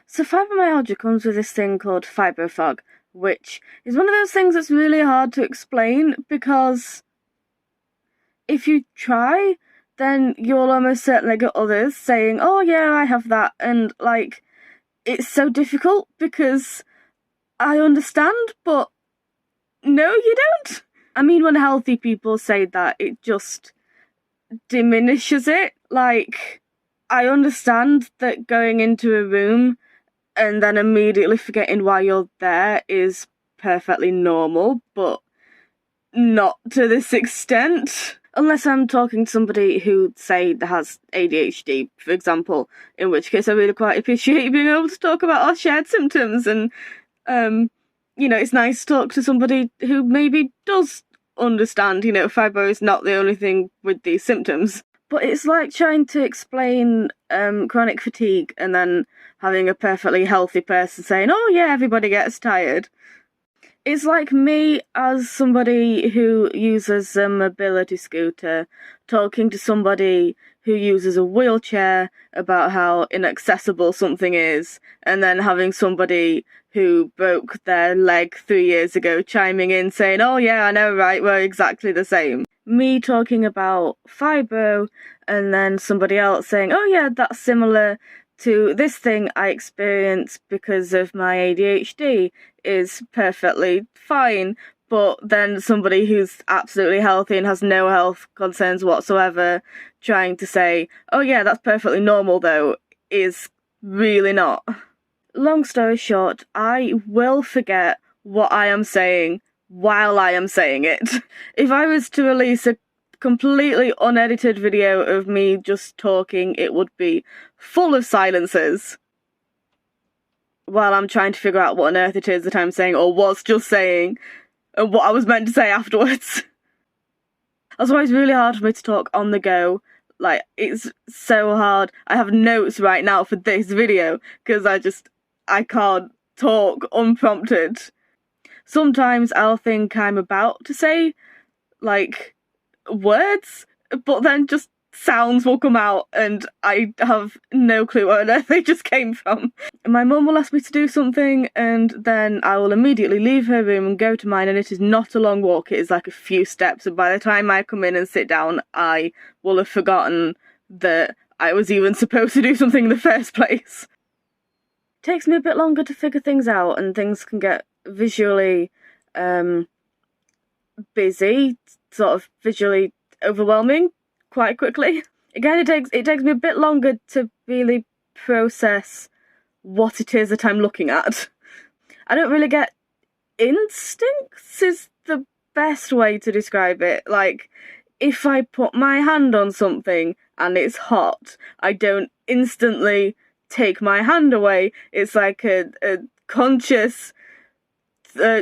So fibromyalgia comes with this thing called fibrofog, which is one of those things that's really hard to explain because if you try, then you'll almost certainly get others saying, oh yeah, I have that, and it's so difficult because I understand, but no, you don't. I mean, when healthy people say that, it just diminishes it. I understand that going into a room and then immediately forgetting why you're there is perfectly normal, but not to this extent. Unless I'm talking to somebody who, say, has ADHD, for example, in which case I really quite appreciate being able to talk about our shared symptoms, and, it's nice to talk to somebody who maybe does understand, fibro is not the only thing with these symptoms. But it's like trying to explain chronic fatigue and then having a perfectly healthy person saying, oh yeah, everybody gets tired. It's like me as somebody who uses a mobility scooter talking to somebody who uses a wheelchair about how inaccessible something is, and then having somebody who broke their leg 3 years ago chiming in saying, oh yeah, I know, right, we're exactly the same. Me talking about fibro and then somebody else saying, oh yeah, that's similar to this thing I experience because of my ADHD is perfectly fine, but then somebody who's absolutely healthy and has no health concerns whatsoever trying to say, oh yeah, that's perfectly normal though, is really not. Long story short, I will forget what I am saying while I am saying it. If I was to release a completely unedited video of me just talking, it would be full of silences while I'm trying to figure out what on earth it is that I'm saying or was just saying and what I was meant to say afterwards. That's why it's really hard for me to talk on the go. It's so hard. I have notes right now for this video because I can't talk unprompted. Sometimes I'll think I'm about to say, words, but then just sounds will come out and I have no clue where on earth they just came from. My mum will ask me to do something and then I will immediately leave her room and go to mine, and it is not a long walk, it is like a few steps, and by the time I come in and sit down I will have forgotten that I was even supposed to do something in the first place. It takes me a bit longer to figure things out and things can get visually busy, sort of visually overwhelming quite quickly. Again, it takes me a bit longer to really process what it is that I'm looking at. I don't really get instincts is the best way to describe it. If I put my hand on something and it's hot, I don't instantly take my hand away. It's like a conscious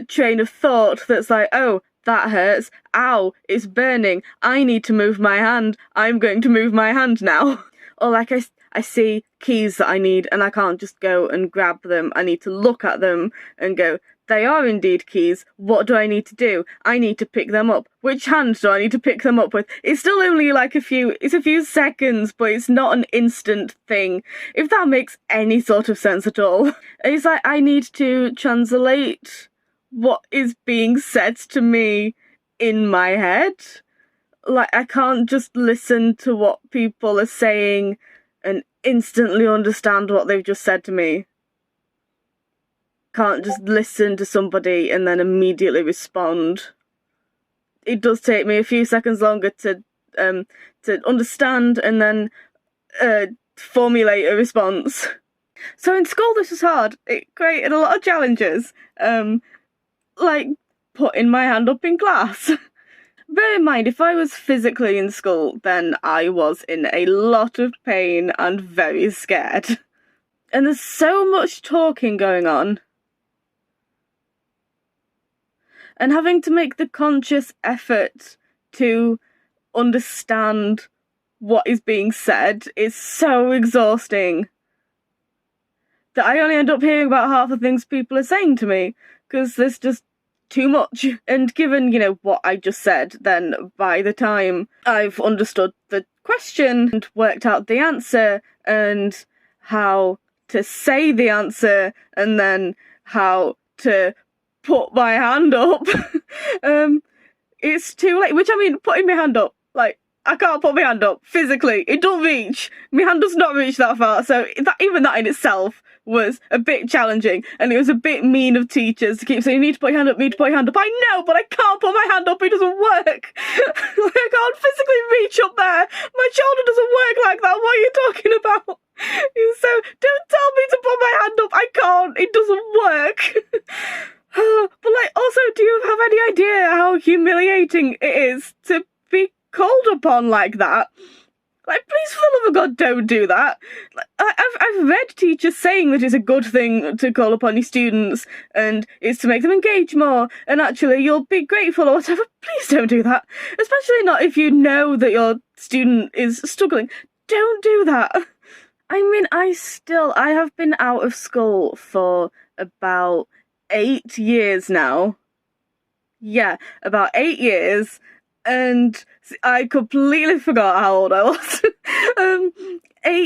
train of thought that's like, oh, that hurts, ow, it's burning, I need to move my hand, I'm going to move my hand now. Or I see keys that I need and I can't just go and grab them, I need to look at them and go, they are indeed keys, what do I need to do? I need to pick them up. Which hand do I need to pick them up with? It's still only it's a few seconds, but it's not an instant thing, if that makes any sort of sense at all. It's like I need to translate what is being said to me in my head. I can't just listen to what people are saying and instantly understand what they've just said to me. Can't just listen to somebody and then immediately respond. It does take me a few seconds longer to understand and then formulate a response. So in school this was hard. It created a lot of challenges. Like putting my hand up in class. Bear in mind, if I was physically in school, then I was in a lot of pain and very scared. And there's so much talking going on. And having to make the conscious effort to understand what is being said is so exhausting that I only end up hearing about half the things people are saying to me, because there's just too much. And given, what I just said, then by the time I've understood the question and worked out the answer and how to say the answer and then how to put my hand up. It's too late, which I mean, putting my hand up, like, I can't put my hand up physically. It don't reach. My hand does not reach that far. So even that in itself was a bit challenging, and it was a bit mean of teachers to keep saying, you need to put your hand up, you need to put your hand up. I know, but I can't put my hand up. It doesn't work. I can't physically reach up there. My shoulder doesn't work like that. What are you talking about? So don't tell me to put my hand up. I can't. It doesn't work. But like, also, do you have any idea how humiliating it is to be called upon like that? Like, please, for the love of God, don't do that. Like, I've read teachers saying that it's a good thing to call upon your students and it's to make them engage more and actually you'll be grateful or whatever. Please don't do that. Especially not if you know that your student is struggling. Don't do that. I mean, I have been out of school for about 8 years now. Yeah, about 8 years. And I completely forgot how old I was.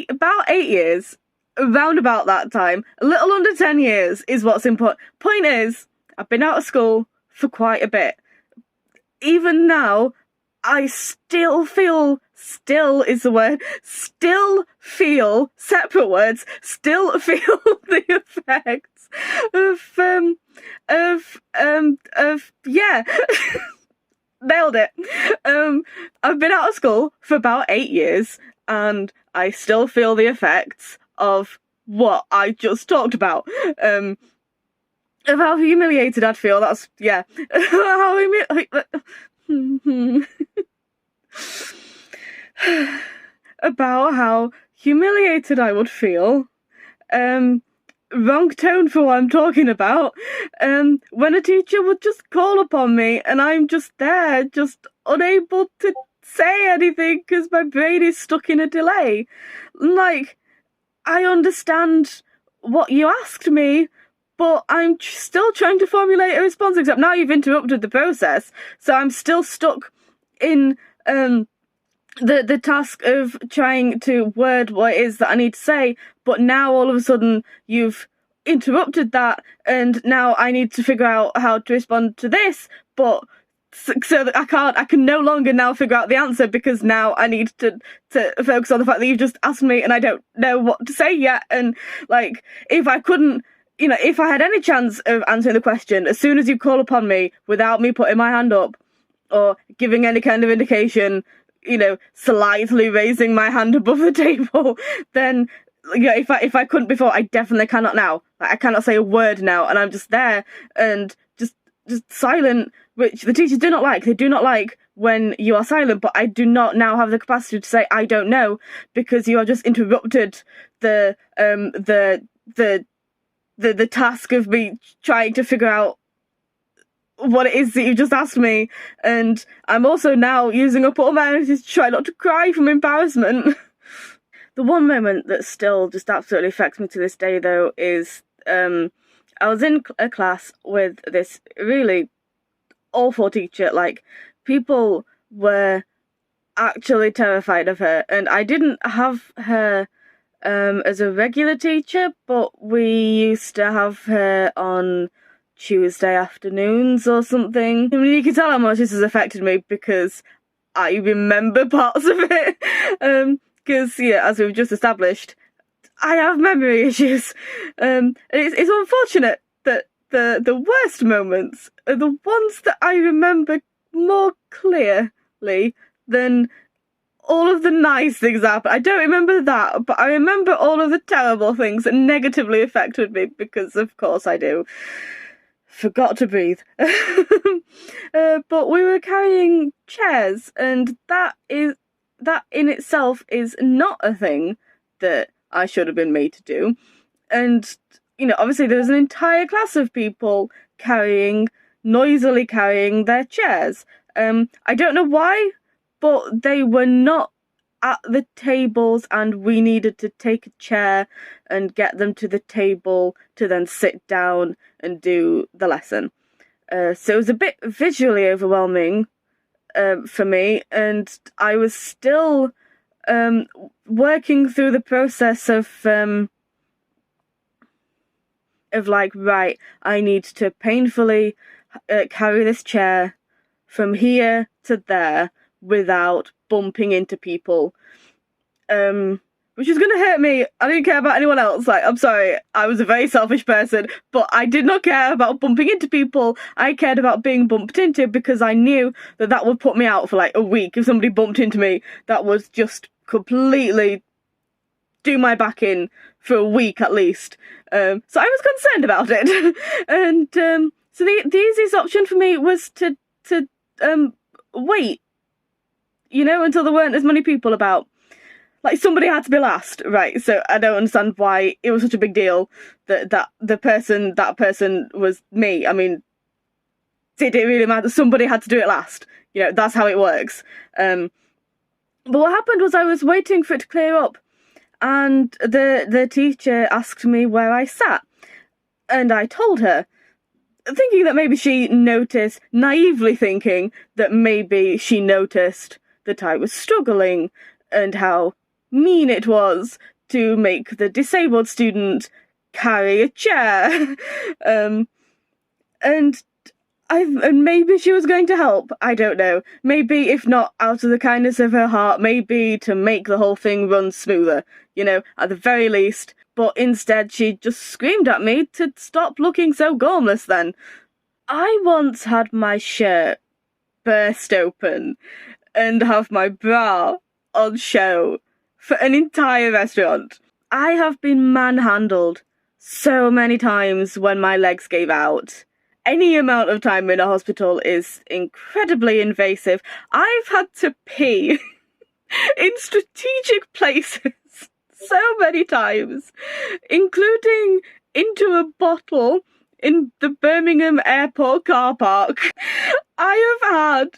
About 8 years, around about that time, a little under 10 years is what's important. Point is, I've been out of school for quite a bit. Even now, I still feel, separate words, still feel the effects yeah. Nailed it. I've been out of school for about 8 years, and I still feel the effects of what I just talked about. Of how humiliated I'd feel. That's, yeah. About how humiliated I would feel. Wrong tone for what I'm talking about. When a teacher would just call upon me and I'm just there, just unable to say anything because my brain is stuck in a delay. Like, I understand what you asked me, but I'm still trying to formulate a response, except now you've interrupted the process, so I'm still stuck in the task of trying to word what it is that I need to say, but now all of a sudden you've interrupted that, and now I need to figure out how to respond to this, but so that I can no longer now figure out the answer because now I need to focus on the fact that you've just asked me and I don't know what to say yet. And like, if I couldn't, if I had any chance of answering the question, as soon as you call upon me without me putting my hand up or giving any kind of indication, slightly raising my hand above the table, then if I couldn't before, I definitely cannot now. Like, I cannot say a word now, and I'm just there and just silent, which the teachers do not like. They do not like when you are silent, but I do not now have the capacity to say I don't know because you have just interrupted the task of me trying to figure out what it is that you just asked me, and I'm also now using up all my energy to try not to cry from embarrassment. The one moment that still just absolutely affects me to this day, though, is I was in a class with this really awful teacher. Like, people were actually terrified of her, and I didn't have her as a regular teacher, but we used to have her on Tuesday afternoons or something. I mean, you can tell how much this has affected me because I remember parts of it. Because, as we've just established, I have memory issues. It's unfortunate that the worst moments are the ones that I remember more clearly than all of the nice things that happened. I don't remember that, but I remember all of the terrible things that negatively affected me, because of course I do. Forgot to breathe. But we were carrying chairs, and that in itself is not a thing that I should have been made to do. And, obviously there was an entire class of people noisily carrying their chairs. I don't know why, but they were not at the tables, and we needed to take a chair and get them to the table to then sit down and do the lesson. So it was a bit visually overwhelming for me, and I was still working through the process of of like, right, I need to painfully carry this chair from here to there without bumping into people. Which is gonna hurt me. I didn't care about anyone else. Like, I'm sorry, I was a very selfish person, but I did not care about bumping into people. I cared about being bumped into because I knew that would put me out for like a week. If somebody bumped into me, that would just completely do my back in for a week at least. So I was concerned about it. And so the easiest option for me was to wait, until there weren't as many people about. Like, somebody had to be last, right? So I don't understand why it was such a big deal that that person was me. I mean, did it really matter? Somebody had to do it last. That's how it works. But what happened was I was waiting for it to clear up, and the teacher asked me where I sat, and I told her, thinking that maybe she noticed, naively thinking that maybe she noticed that I was struggling and how mean it was to make the disabled student carry a chair. And maybe she was going to help. I don't know. Maybe, if not out of the kindness of her heart, maybe to make the whole thing run smoother, at the very least. But instead, she just screamed at me to stop looking so gormless then. I once had my shirt burst open and have my bra on show for an entire restaurant. I have been manhandled so many times when my legs gave out. Any amount of time in a hospital is incredibly invasive. I've had to pee in strategic places so many times, including into a bottle in the Birmingham airport car park. I have had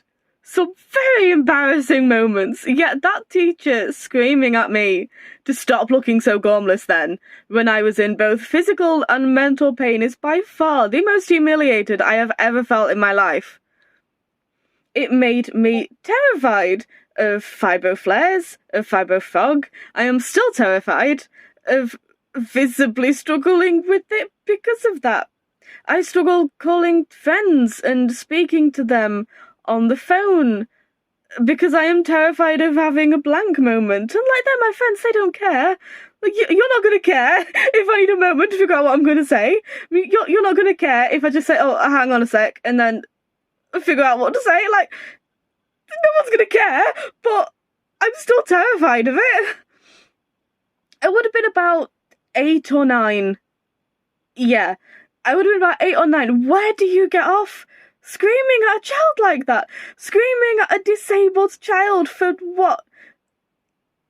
some very embarrassing moments, yet that teacher screaming at me to stop looking so gormless then, when I was in both physical and mental pain, is by far the most humiliated I have ever felt in my life. It made me terrified of fibro flares, of fibro fog. I am still terrified of visibly struggling with it because of that. I struggle calling friends and speaking to them on the phone because I am terrified of having a blank moment. And like, they're my friends, they don't care. Like, you're not going to care if I need a moment to figure out what I'm going to say. You're not going to care if I just say, oh, hang on a sec, and then figure out what to say. Like, no one's going to care, but I'm still terrified of it. I would have been about 8 or 9. Yeah, I would have been about 8 or 9. Where do you get off screaming at a child like that? Screaming at a disabled child for what?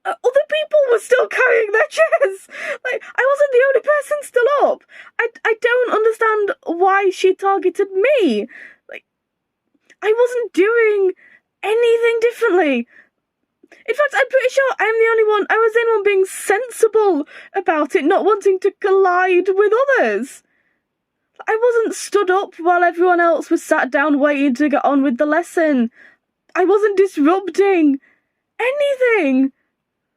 Other people were still carrying their chairs. Like, I wasn't the only person still up. I don't understand why she targeted me. Like, I wasn't doing anything differently. In fact, I'm pretty sure I'm the only one. I was the only one being sensible about it, not wanting to collide with others. I wasn't stood up while everyone else was sat down waiting to get on with the lesson. I wasn't disrupting anything.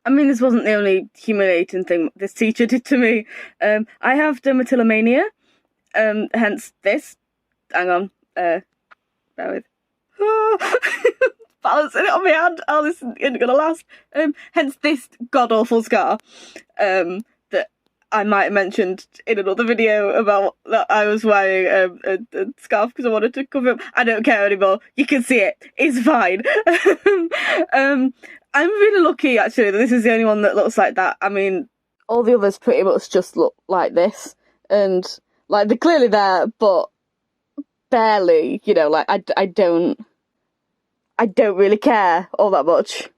I mean, this wasn't the only humiliating thing this teacher did to me. I have dermatillomania, hence this. Hang on, bear with. Balancing it on my hand. Oh, this isn't gonna last. Hence this god-awful scar. That I might have mentioned in another video about that I was wearing a scarf because I wanted to cover up. I don't care anymore. You can see it. It's fine. I'm really lucky, actually, that this is the only one that looks like that. I mean, all the others pretty much just look like this. And, like, they're clearly there, but barely, like, I don't really care all that much.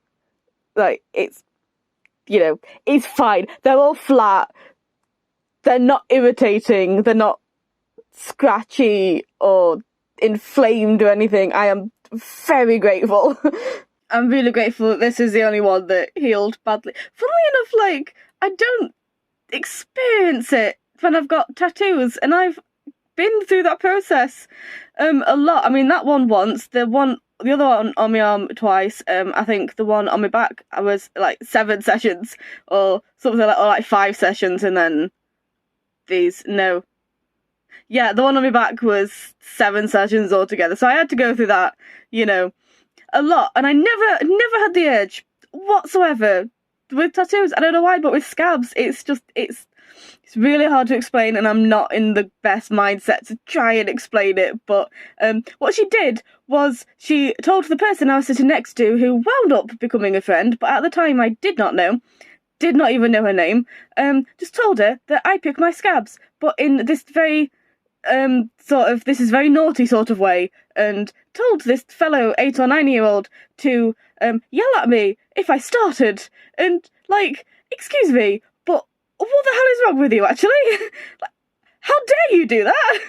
Like, it's, it's fine. They're all flat. They're not irritating. They're not scratchy or inflamed or anything. I am very grateful. I'm really grateful that this is the only one that healed badly. Funnily enough, like, I don't experience it when I've got tattoos, and I've been through that process a lot. I mean, that one once, the other one on my arm twice. I think the one on my back, I was like 7 sessions or something like, or like 5 sessions, and then these, no. Yeah, the one on my back was 7 sessions altogether, so I had to go through that, a lot, and I never had the urge whatsoever with tattoos. I don't know why, but with scabs, it's really hard to explain, and I'm not in the best mindset to try and explain it. But what she did was she told the person I was sitting next to, who wound up becoming a friend, but at the time I did not even know her name, just told her that I pick my scabs, but in this very this is very naughty sort of way, and told this fellow 8 or 9-year-old to yell at me if I started, and excuse me, but what the hell is wrong with you, actually? How dare you do that?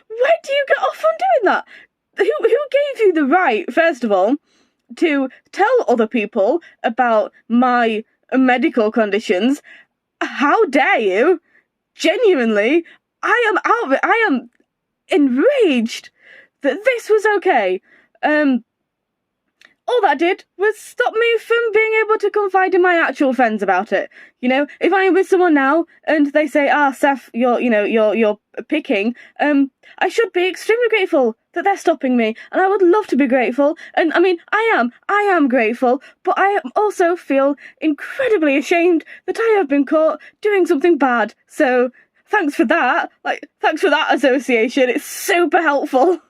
Where do you get off on doing that? Who gave you the right, first of all, to tell other people about my medical conditions? How dare you? Genuinely, I am out of it. I am enraged that this was okay. All that did was stop me from being able to confide in my actual friends about it. If I'm with someone now and they say, Seth, you're picking, I should be extremely grateful that they're stopping me, and I would love to be grateful, and I mean, I am grateful, but I also feel incredibly ashamed that I have been caught doing something bad. So thanks for that, thanks for that association, it's super helpful.